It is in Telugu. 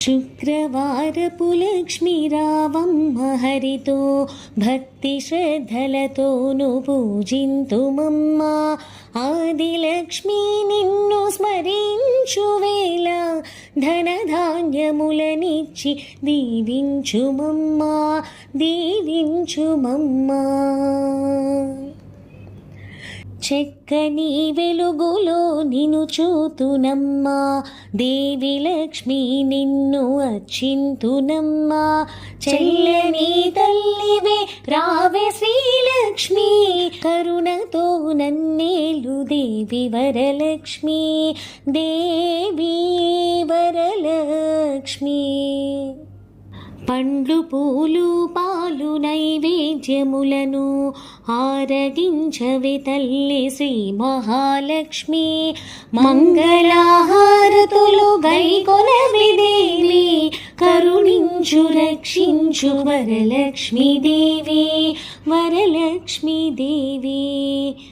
శుక్రవారపు లక్ష్మీ రావమ్మ హరితో భక్తి శ్రద్ధలతోను పూజింతుమమ్మ. ఆదిలక్ష్మి నిన్ను స్మరించు వేళ ధనధాన్యములనిచ్చి దీవించుమమ్మా దీవించుమమ్మా. చక్కని వెలుగులో నిన్ను చూతునమ్మా దేవి లక్ష్మి నిన్ను అర్చింతునమ్మా. చల్లని తల్లివే రావే శ్రీలక్ష్మి కరుణతో నన్నేలు దేవి వరలక్ష్మి దేవి వరలక్ష్మి. పండ్లు పూలు పాలు నైవేద్యములను ఆరగించవే తల్లి శ్రీ మహాలక్ష్మి. మంగళహారతులు గైకొనవే దేవి కరుణించు రక్షించు వరలక్ష్మీ దేవి వరలక్ష్మీ దేవి.